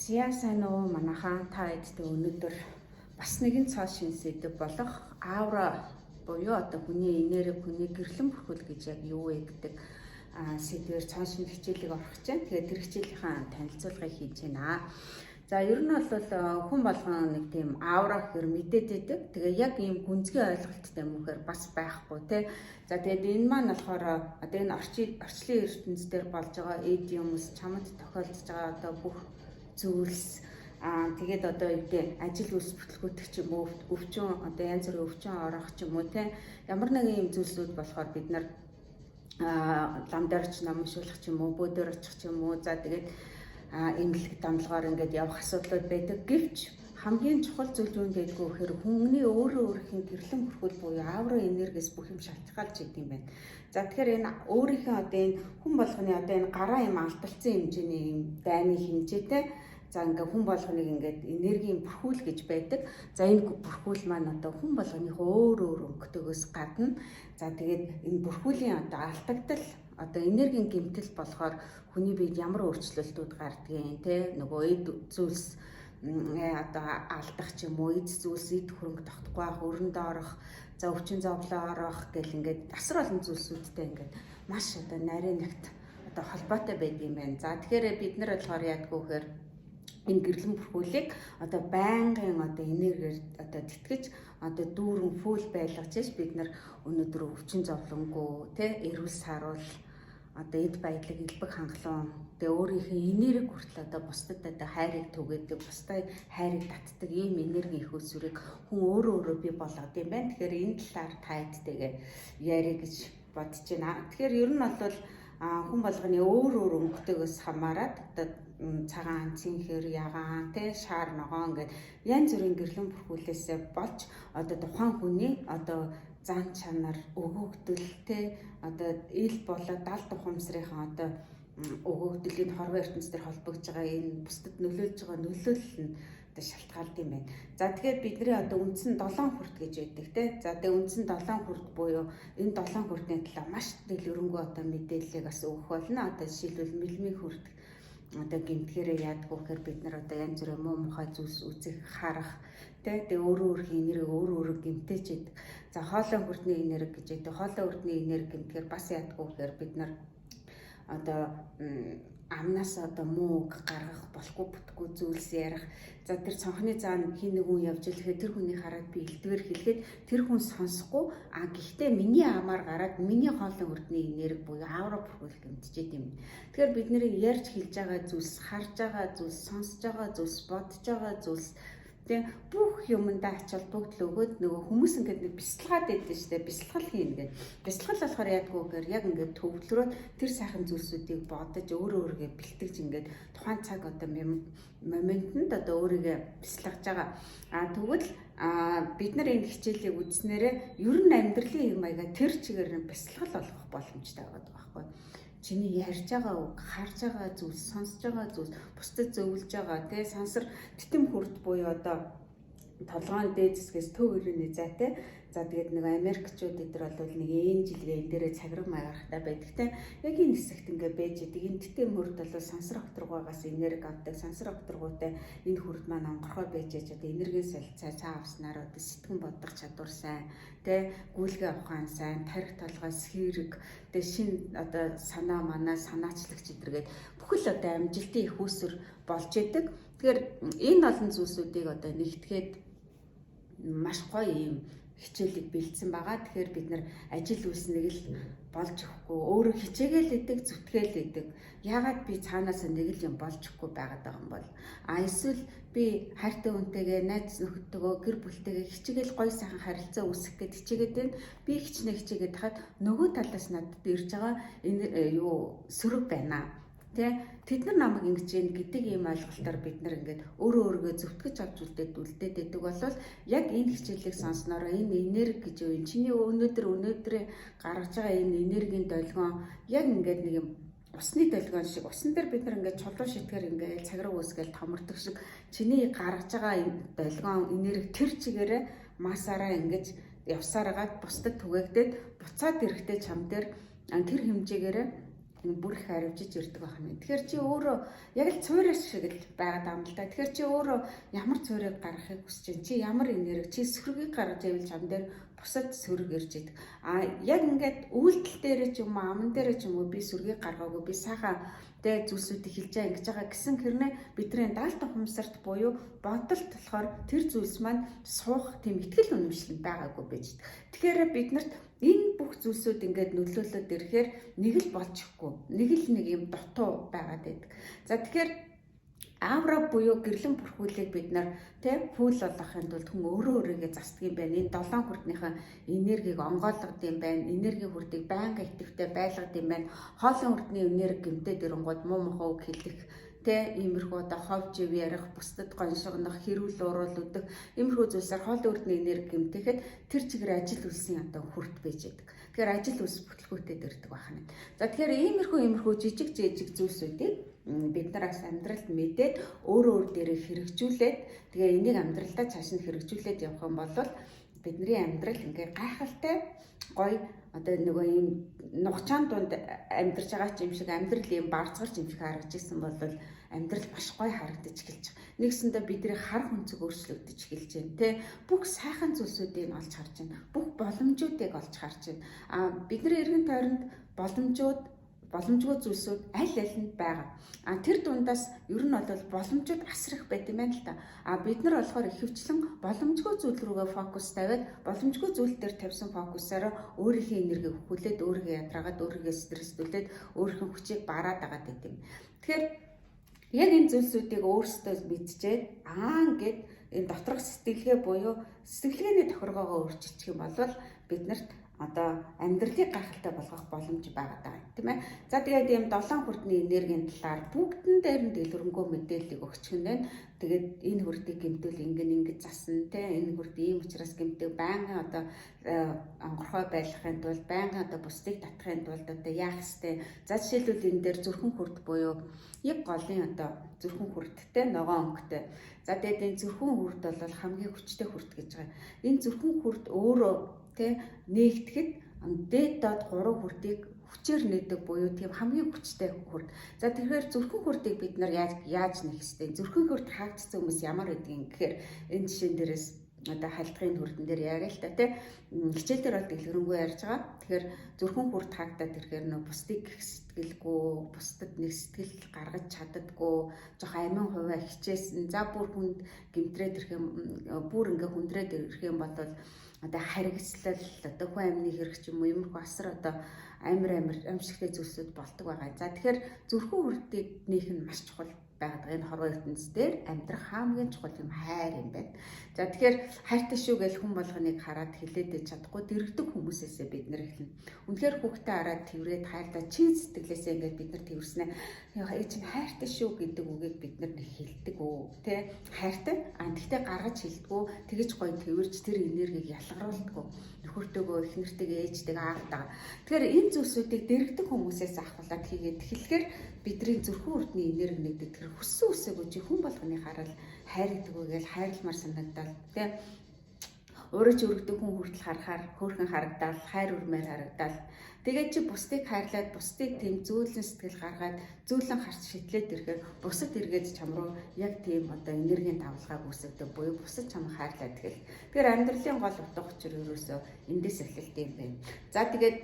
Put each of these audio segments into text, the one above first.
Зя сайн уу манайхаа та эдтэй өнөөдөр бас нэгэн цоо шин сэдв болох аура буюу одоо хүний энерги, хүний гэрлэн бүрхүүл гэж яг юу вэ гэдэг сэдвээр цоо шин хичээлийг орох гэж байна. Тэгээд тэр хичээлийнхаа танилцуулгыг хийж байна. За ер нь бол хүн болгон нэг тийм аура гэхэр мэдээд идэг. Тэгээ яг ийм гүнзгий ойлголттой юм гэхээр бас байхгүй тий. За тэгээд энэ маань болохоор одоо энэ орчлын ертөнцийн дээр болж байгаа эд юмс чамд тохиолдож байгаа одоо бүх зүйлс тэгээд одоо юу ажил үйлс бүртгүүлэх ч юм уу өвчин одоо янз бүрийн өвчин орох ч юм уу те ямар нэгэн юм зүйлсүүд болохоор бид нар ламдарч намшуулах ч юм уу бөөдөр очих ч юм уу за тэгээд эмнэлэг дамлагаар ингээд явах асуудлууд байдаг гэвч хамгийн чухал зүйл юу гэдэггүй гэхээр хүний өөрийнхөө гэрлэн бүрхүүл буюу аура энергиэс бүх юм шалтгаалж идэв юм байна. За тэгэхээр энэ өөрийнхөө одоо энэ хүн болгоны одоо энэ гараа юм алдалцсан хэмжээний юм дайны хэмжээтэй за ингээ хүн болгоныг ингээд энергийн бүрхүүл гэж байдаг. За энэ бүрхүүл маань одоо хүн болгоныхоо өөр өнгөтэйгөөс гадна за тэгээд энэ бүрхүүлийн одоо алдагдал одоо энергийн гэмтэл болохоор хүний биед ямар өөрчлөлтүүд гардгийг те нөгөө эд зүйлс одоо алдах ч юм уу эд зүйлс эд хөрөнгө тогтохгүй ах өрөндөө орох за өвчин зовлоо орох гэл ингээд асар олон зүйлсүүдтэй ингээд маш одоо нарийн нэгт одоо холбоотой байдаг юм байна. За тэгэхээр бид нар болохоор яадгүй гэхээр энэ гэрлэн бүрхүүлийг одоо байнгын одоо энергиэр одоо тэтгэж одоо дүүрэн фул байлгаж бид нар өнөөдөр өвчин зовлонгүй те эрүүл саруул одоо эд баялаг элбэг хангалуун тэгээ өөрийнхөө энерги хүртэл одоо бусдад одоо хайрыг түгээдэг бусдад хайрыг татдаг ийм энерги их усүрийг хүн өөрөө бий болгоод юм байна. Тэгэхээр энэ талаар тайдтэйгээ яриа гэж бодож байна. Тэгэхээр ер нь бол хүн болгоны өөр өнгөтэйгөөс хамаарат одоо цагаан цэнхэр ягаан тэ шаар ногоон гэдэг янз бүрийн гэрлэн бүрхүүлээсээ болж одоо тухайн хүний одоо зан чанар өгөгдөл тэ одоо ил болоод далд ухамсарынхаа одоо өгөгдөлийн хорвоо ертөнцийн дээр холбогдож байгаа энэ бусдад нөлөөлж байгаа нөлөөлөл нь одоо шалтгаалд юм байна. За тэгэхээр бидний одоо үндсэн 7 хүрт гэж байдаг те. За тэгээ үндсэн 7 хүрт буюу энэ 7 хүртний талаар маш дэлгэрэнгүй одоо мэдээллийг бас өгөх болно. Одоо жишээлбэл мэлмийн хүрт одоо гэмтгээрээ яадгүй гэхээр бид нар одоо янз бүрийн муу мухай зүйлс үзэх харах тэгээ өөрийнхөө энерги өөрөө гэмтэж идэг. За хоолой хүртний энерги гэж байдаг. Хоолой хүртний энерги гэмтгээр бас яадгүй гэхээр бид нар одоо амнаас одоо муу гаргах болохгүй бүтггүй зүйлс ярих. За тэр цонхны заан хин нэг хүн явж ирэхэд тэр хүний хараад би элдвэр хэлэхэд тэр хүн сонсохгүй гэхдээ миний амаар гараад миний хоолой хүртний энерги буюу аура бүрхүүл гэмтчихэд юм. Тэгэхээр бид нэр ярьж хэлж байгаа зүйлс, харж байгаа зүйлс, сонсож байгаа зүйлс, бодож байгаа зүйлс тэг бүх юмдаа ач холбогдол өгөөд нөгөө хүмүүс ингээд нэг бясалгаад байдсан шүү дээ. Бясалгал хийн гэдэг. Бясалгал болохоор яадгүй гэхээр яг ингээд төвлөрөөд тэр сайхан зүйлсүүдийг бодож өөрөөргөө бэлтгэж ингээд тухайн цаг одоо моментод одоо өөрийгөө бясалгаж байгаа. Тэгвэл бид нар энэ хичээлийг үзснээрээ ер нь амьдралын хэм маяга тэр чигээр нь бясалгал болгох боломжтой байгаа байхгүй. Чиний ярьж байгаа үг, харж байгаа зүйлс, сонсож байгаа зүйлс, бусдад зөвлөж байгаа тий сансар титэм хүрт буюу одоо толгойн дээд зэсгээс төв өрөөний зайтай. За тэгээд нэг Америкчууд эдэр бол нэг энэ жилгээ энэ дээрээ цаграг магарахтай байдаг те. Яг энэ хэсэгт ингээд байж идэг. Энэ титэм хүрт бол сансар окторгоогоос энерги авдаг. Сансар окторгоотой энэ хүрт маань онгорхой байж одоо энергийн солилцоо цаа авснаар одоо сэтгэн бодох чадвар сайн тэ гүйлгээ ухаан сайн тарих толгойс хэрэг тэ шин одоо санаа манаа санаачлагч эдэргээд бүхэл одоо амжилтын их үүсвэр болж идэг. Тэгэхээр энэ олон зүйлсүүдийг одоо нэгтгэхэд маш гоё юм хичээлийг бэлдсэн байгаа. Тэгэхээр бид нар ажил үйлснэг л болж өгөхгүй өөрөө хичээгээл идэг, зүтгээл идэг. Яагаад би цаанаасаа нэг л юм болж өгөхгүй байгаад байгаа юм бол эсвэл би хайртай хүнтэйгээ найз нөхөдтэйгөө гэр бүлтэйгээ хичээгээл гоё сайхан харилцаа үүсгэх гэж хичээгээд байна. Би хичээгээд хахад нөгөө талаас надад ирж байгаа энэ сөрөг байна. Тэд нар намайг ингэж юм гэдэг ийм ойлголтоор бид нар ингээд өөрийгөө зөвтгөж авч үлдээд байдаг болвол яг энэ хичээлийг сонсноор энэ энерги гэж юу юм чиний өнөөдөр гаргаж байгаа энэ энергийн долгион яг ингээд нэг юм усны долгион шиг усан дээр бид нар ингээд чулуу шитгэр ингээд цаграг үүсгээл томордог шиг чиний гаргаж байгаа энэ долгион энерги тэр чигээрээ масаараа ингэж явсараад бусдад түгээгдээд буцаад ирэхдээ чам дээр тэр хэмжээгээрээ бүр их харивжиж ирдэг байх юм. Тэгэхээр чи өөрөө яг л цуураш шиг л байгаад байгаа юм л да. Тэгэхээр чи өөрөө ямар цуурыг гаргахыг хүсэж байна? Чи ямар энерги, чи сөргийг гаргаж ивэл чам дээр бусад сөрөг ирж идэг. Яг ингээд үйлдэл дээр ч юм уу, аман дээр ч юм уу би сөргийг гаргаагүй, би сайхан тэ зүйлсүүдийг хэлж ингэж байгаа гэсэн хэрнээ бидний даалт ухамсарт буюу бодолт болохоор тэр зүйлс маань суух тийм ихтгэл үнэмшил байгаагүй байж дээ. Тэгэхээр биднэрт энэ бүх зүйлсүүд ингээд нөлөөлөд ирэхээр нэг л болчихгүй. Нэг юм дутуу байгаад байдаг. За тэгэхээр Авра буюу гэрлэн бүрхүүлийг бид нар фул болгохын тулд хүн өөрөө өөрийгөө засдаг юм байна. Энэ 7 хүртнийхэн энергийг онгойлгод юм байна. Энерги хүртийг байнга идэвхтэй байлгад юм байна. Хоолын хүртний энерги гэмтээд ирэнгууд муу мохоо хэлэх иймэрхүү одоо ховж ив ярих, бусдад гоншигнох, хэрүүл уруул өдөх иймэрхүү зүйлсээр хоолын хүртний энерги гэмтэхэд тэр чигээр ажил үйлсийн одоо хүрт байж байдаг. Тэгэхээр ажил үйлс бүтлгүүтэд ирдэг байна. За тэгэхээр иймэрхүү жижиг зүйлсүүдийг бид нараас амьдралд мэдээд өөр дээрээ хэрэгжүүлээд тэгээ энийг амьдралдаа цааш нь хэрэгжүүлээд явах юм бол бидний амьдрал ингээ гайхалтай гоё одоо нөгөө ийм нухчаан дунд амьдарч байгаа юм шиг амьдрал ийм барцгарч юм шиг харагдаж исэн бол амьдрал маш гоё харагдаж эхэлж байгаа. Нэгсэндээ бидний хар хүнцэг өөрчлөгдөж эхэлж байна те. Бүх сайхан зүйлсүүдийг олж харж байна. Бүх боломжуудыг олж харж байна. Бидний эргэн тойронд боломжгүй зүйлсүүд аль нь байгаа. Тэр дундаас ер нь бол боломжууд асар их байт юм байна л та. Бид нар болохоор ихэвчлэн боломжгүй зүйл рүүгээ фокус тавиад боломжгүй зүйл дээр тавьсан фокусаараа өөрийнхөө энергийг хүлээд, өөрийгөө ядраагаад, өөрийгөө стресстүүлээд, өөрийнхөө хүчийг бараад байгаа гэдэг юм. Тэгэхээр яг энэ зүйлсүүдийг өөрсдөө мэдчихээд ингээд энэ доторх сэтгэлгээ буюу сэтгэлгээний тохиргоогоо өөрчилчих юм бол биднэрт одоо амьдралыг гайхалтай болгох боломж байгаа тийм ээ. За тэгээд ийм 7 хүртний энергийн талаар бүгдэн дээр нь дэлгэрэнгүй мэдээллийг өгчих нь байна. Тэгээд энэ хүртийг гэмтвэл ингэж засна тийм энэ хүрт ийм учраас гэмтэг байнгын одоо онгорхой байлгахын тулд байнгын одоо бусдыг татахын тулд одоо яах ёстой. За жишээлбэл энэ дээр зүрхэн хүрт буюу яг голын одоо зүрхэн хүрттэй ногоон өнгөтэй. За тэгээд энэ зүрхэн хүрт бол хамгийн хүчтэй хүрт гэж байгаа. Энэ зүрхэн хүрт өөрөө нэгтгэхэд дээд доод 3 хүртийг хүчээр нээдэг буюу тийм хамгийн хүчтэй хүрт. За тэгэхээр зүрхэн хүртийг бид нар яаж нээх ёстой? Зүрхэн хүрт хаагдсан хүмүүс ямар гэдгийг гэхээр энэ жишээн дээрээс одоо хальтгын хүрдэн дээр яриа л та хичээл дээр бол дэлгэрэнгүй ярьж байгаа. Тэгэхээр зүрхэн хүрт хаагдаад ирэхээр нөө бусдыг гих сэтгэлгүй, бусдад нэг сэтгэл гаргаж чаддаггүй, жоох амин хувиа хичээсэн. За бүр хүнд гэмтрээд ирэх юм, бүр ингээ хүндрээд ирэх юм бол одоо харгислал, одоо хүн амны хэрэг ч юм уу юмрх асар одоо амар амжигтай зүйлсүүд болдог байгаа. За тэгэхээр зүрхэн хүртийг нээх нь маш чухал байгаад энэ хорвоо ертөнцийн дээр амьдрах хамгийн чухал юм хайр юм байна. За тэгэхээр хайртай шүү гэж хүн болгоныг хараад хилээд чадахгүй дэрэгдэг хүмүүсээсээ бид нэр эхэлнэ. Үнэхээр хүүхдээ хараад тэрврээд хайртай чин сэтгэлээсээ ингээд бид нар тэрвэрснэ. Яа чинь хайртай шүү гэдэг үгийг бид нар хэлдэг үү те хайртай гэхдээ гаргаж хэлдэггүй тэгэж гоё тэрвэрж тэр энергийг ялгаруулдаггүй нөхөртөөгөө их нэртэйгээ ээжтэйгээ аавтайгаа. Тэгэхээр энэ зүйлсүүдийг дэрэгдэг хүмүүсээс авахлаад хийгээд эхлэхээр бидний зүрхэн хүртний энерги нэгдэг тэр хүссэн үсээгүй чи хүн болгоны хараад хайрдаг үгээл хайрламар санагдал тий өөрөө ч өргөдөг хүн хүртэл харахаар хөөрхөн харагдал хайр үрмээр харагдал тэгээд чи бусдыг хайрлаад бусдыг тийм зөөлөн сэтгэл гаргаад зөөлөн харц шитлээд ирэхээр бусад эргээд чам руу яг тийм одоо энергийн давлгааг үүсгэдэг буюу бусад чам хайрлаад тэгэл тэгэхээр амьдралын гол утга учир ерөөсөө эндээс эхэлдэг юм байна. За тэгээд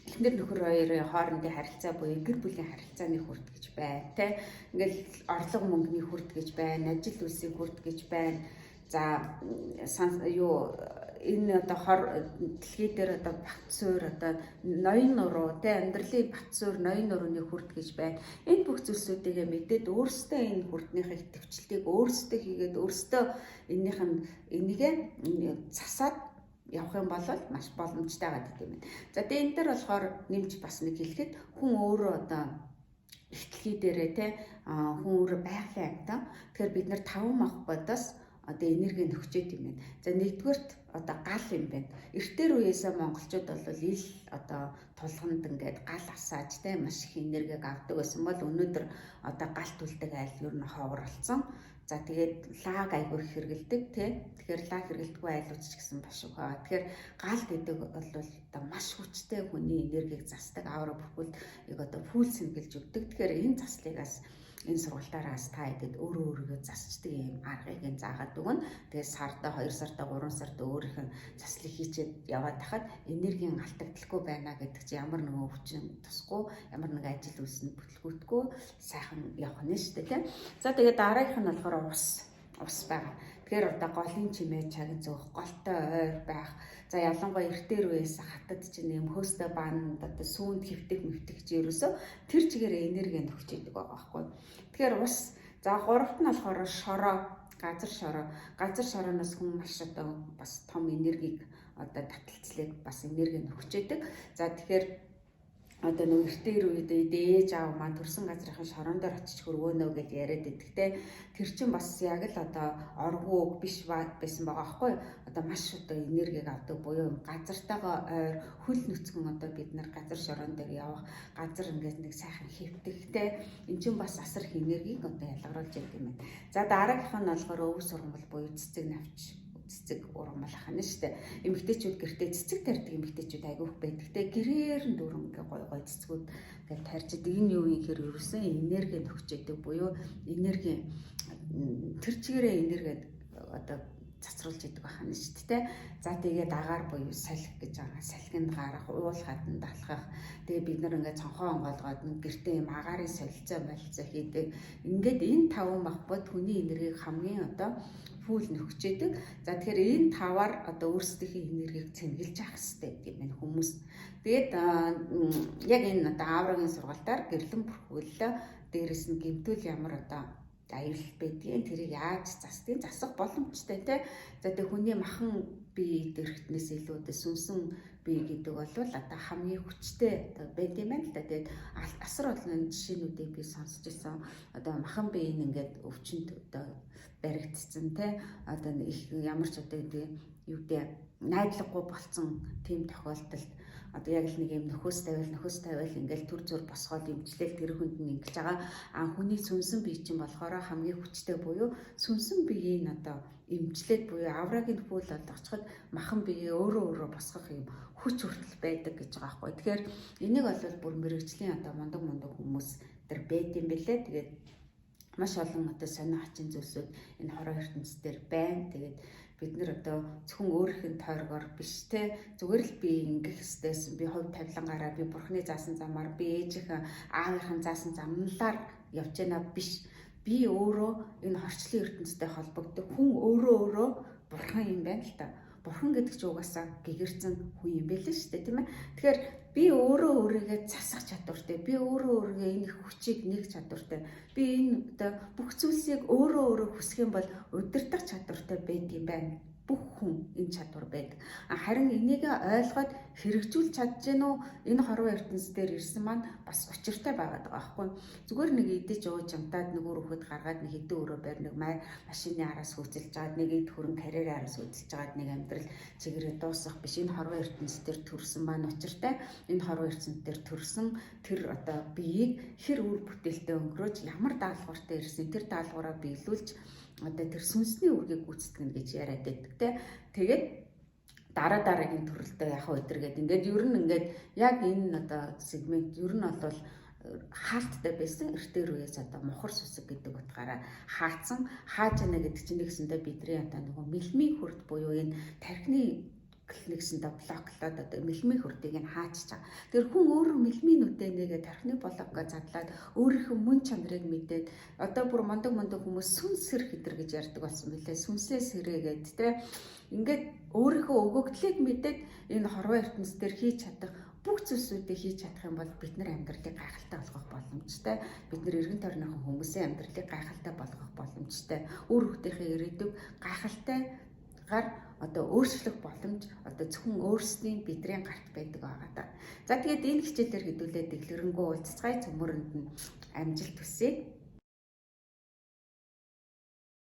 эхнэр нөхөр хоёрын хоорондын харилцаа буюу гэр бүлийн харилцааны хүрт гэж байна те ингээл орлого мөнгөний хүрт гэж байна, ажил үйлсийн хүрт гэж байна. За энэ одоо дэлхий дээр одоо Батсуур одоо ноён нуруу те амьдралын Батсуур ноён нурууны хүрт гэж байна. Энэ бүх зүйлсүүдийг мэдээд өөрсдөө энэ хүртнийхээ идэвхжлийг өөрсдөө хийгээд өөрсдөө энийг засаад явах юм бол маш боломжтой байдаг юм байна. За тэгээ энэ дээр болохоор нэмж бас нэг хэлэхэд хүн өөрөө одоо ихтлхий дээрээ хүн өөрөө байгалийн амьтан. Тэгэхээр бид нар 5 мах бодоос одоо энерги нөхчөөд юм байна. За нэгдүгээрт одоо гал юм байна. Эртээр үеэсээ монголчууд бол ил одоо тулганд ингээд гал асааж те маш их энергийг авдаг байсан бол өнөөдөр одоо галт үлдэг айл ер нь ховорлцсон. За тэгээд лаг айгүй хэрэгэлдэг тий. Тэгэхээр лаг хэрэгэлдэггүй айлууч ч гэсэн баш үг байгаа. Тэгэхээр гал гэдэг бол одоо маш хүчтэй хүний энергийг засдаг аура бүрхүүлд одоо пульс гэлж өгдөг. Тэгэхээр энэ заслыгаас энэ сургалтаараас та идэд өөрөө өөрийгөө засчдаг юм аргыг нь заагаад өгнө. Тэгээд сарда 2 сарда 3 сарда өөрийнх нь заслыг хийчихэд яваад тахад энергийн алдагдaltaгүй байна гэдэг чи ямар нэгэн өвчин тусгүй, ямар нэг ажил үйлс нь бүтлгүүтгүй сайхан явах нь шүү дээ тийм. За тэгээд дараагийнх нь болохоор ус байгаа. Тэгэхээр одоо голын чимээ чаг зөөх, голтой ойр байх. За ялангуяа эртээр үеэс хатад чинь юм хөөстэй баанд одоо сүүнд хөвтөх чи ерөөсөө тэр чигээрээ энерги өгч идэг байгаа байхгүй. Тэгэхээр ус за гуравт нь болохоор шороо, газар шороо. Газар шорооноос хүн маш одоо бас том энергийг одоо таталцлыг бас энерги өгч идэг. За тэгэхээр одоо нэг эртээр үед ээж аав маань төрсэн газрынхаа шорон дээр очиж хөргөөнө гэж яриад идэгтэй. Тэр чинь бас яг л одоо оргуу биш байсан байгаа байхгүй. Одоо маш одоо энергийг авдаг буюу газартайгаа ойр хөл нүцгэн одоо бид нар газар шорон дээр явах газар ингээд нэг сайхан хэвтэгтэй. Энд чинь бас асар их энергийг одоо ялгаруулж яадаг юм байна. За дараагийнх нь болохоор өв сургамал буюу цэцэг навч. Цэцэг ургамал хана штэ. Эмэгтэйчүүд гэртээ цэцэг тарьдаг эмэгтэйчүүд айгүйх байдаг. Тэ гэрээр нь дөрөн ингээ гой цэцгүүд ингээд тарьж идэг. Энэ юу юм хэр ерөөсөн энерги өгч идэг буюу энерги тэр чигээрээ энерги одоо цацруулж идэг байна шүү дээ. За тэгээд агаар буюу салхи гэж байгаа. Салхинд гарах, уулахад нь далхах. Тэгээд бид нар ингээд цонхоо онгоолгоод нэг гэртээ юм агаарын солилцоо хийдэг. Ингээд энэ таван багбод хүний энергийг хамгийн одоо фул нөхчээдэг. За тэгэхээр энэ таваар одоо өөрсдийнхээ энергийг цэнгэлж авах хэрэгтэй гэдэг юм хүмүүс. Тэгээд яг энэ одоо ааврагийн сургалтаар гэрлэн бүрхүүлээ. Дээрэс нь гэмтүүл ямар одоо аюул байдгийг тэрийг яаж засах боломжтой те. За тэг хүний махан бие дэрхтнээс илүү сүнсэн бие гэдэг бол одоо хамгийн хүчтэй одоо байд юм байна л да. Тэгээд асар олон жишээнүүдийг би сонсч ирсэн. Одоо махан бие нь ингээд өвчнөд одоо баригдсан те. Одоо их ямар ч одоо юу гэдэг найдлагагүй болцсон тийм тохиолдолд одоо яг л нэг юм нөхөс тавиал ингээл төр зур босгоод имжлэл тэр хүнд нь ингэж байгаа. Хүний сүнсэн бие чинь болохоор хамгийн хүчтэй буюу сүнсэн биеийг одоо имжлээд буюу аврагийн фул олгочход махан бие өөрөө босгох юм хүч хүртэл байдаг гэж байгаа байхгүй. Тэгэхээр энийг бол бүр мэрэгжлийн одоо мундаг хүмүүс тэр байд юм бэлээ. Тэгээд маш олон одоо сонио хачин зүйлсүүд энэ хороо ертөнцийн дээр байна. Тэгээд бид нар одоо зөвхөн өөрийнх нь тойргоор биш те зүгээр л би ингэх ёстойсэн би хувь тавилангаараа би бурхны заасан замаар би ээжийнхэн аавынхын заасан замналаар явж байна биш би өөрөө энэ хорчлын ертөнцтэй холбогддог хүн өөрөө бурхан юм байна л та. Бурхан гэдэг чинь угаасаа гэгэрцэн хүн юм байл шүү дээ тийм ээ. Тэгэхээр би өөрөө өөрийгөө засах чадвартай. Би өөрөө өөрийгөө энэ хүчийг нэг чадвартай. Би энэ одоо бүх зүйлсийг өөрөө хүсэх юм бол удирдах чадвартай байд юм байна. Бүх хүн энэ чадвар байдаг. Харин энийг ойлгоод хэрэгжүүлж чадж гэнэ үү? Энэ хорвоо ертөнцийн дээр ирсэн маань бас учиртай байгаад байгаа байхгүй. Зүгээр нэг идэж ууж амтаад нэг өрөхөд гаргаад нэг хэдэн өрөө байр нэг машины араас хөөцөлж жаад нэг эд хөрөн карьерийн араас хөөцөлж жаад нэг амьдрал чигээрээ дуусах биш. Энэ хорвоо ертөнцийн дээр төрсэн маань учиртай. Энэ хорвоо ертөнцийн дээр төрсэн тэр одоо биеийг хэр үр бүтээлтэй өнгөрөөж ямар даалгавартай ирсэн тэр даалгавраа биелүүлж одоо тэр сүнсний үргийг гүйцэтгэнэ гэж яриад байдаг те. Тэгээд дараагийн төрөлтөө яг өдөргээд ингээд ер нь ингээд яг энэ одоо сегмент ер нь бол хаалттай байсан эртээр үеэс одоо мухар сүсэг гэдэг утгаараа хаацсан хааж яана гэдэг чинь нэгсэндээ бидний одоо нөгөө мэлмийн хүрд буюу энэ тархины нэгсэндээ блоклоод одоо мэлмийн хүрдийг нь хаачж байгаа. Тэр хүн өөрөө мэлмийн нүдэнийгээ тархины блокгаа задлаад өөрийнхөө мөн чанарыг мэдээд одоо бүр мундаг хүмүүс сүнс сэр хитэр гэж ярьдаг болсон билээ. Сүнсээ сэрээгээд тэ ингээд өөрийнхөө өгөгдлийг мэдээд энэ хорвоо ертөнцийн дээр хийж чадах бүх зүйлсүүдийг хийж чадах юм бол бид нар амьдралыг гайхалтай болгох боломжтой. Бид нар эргэн тойрныхон хүмүүсийн амьдралыг гайхалтай болгох боломжтой. Үр хүүхдийнхээ ирээдүг гайхалтай одоо өөрчлөх боломж одоо зөвхөн өөрсдийн бидний гарт байдаг байгаа даа. За тэгээд энэ хичээлээр хэдүүлээ дэглэрэнгөө уулзцай цөмөрөнд нь амжилт хүсье.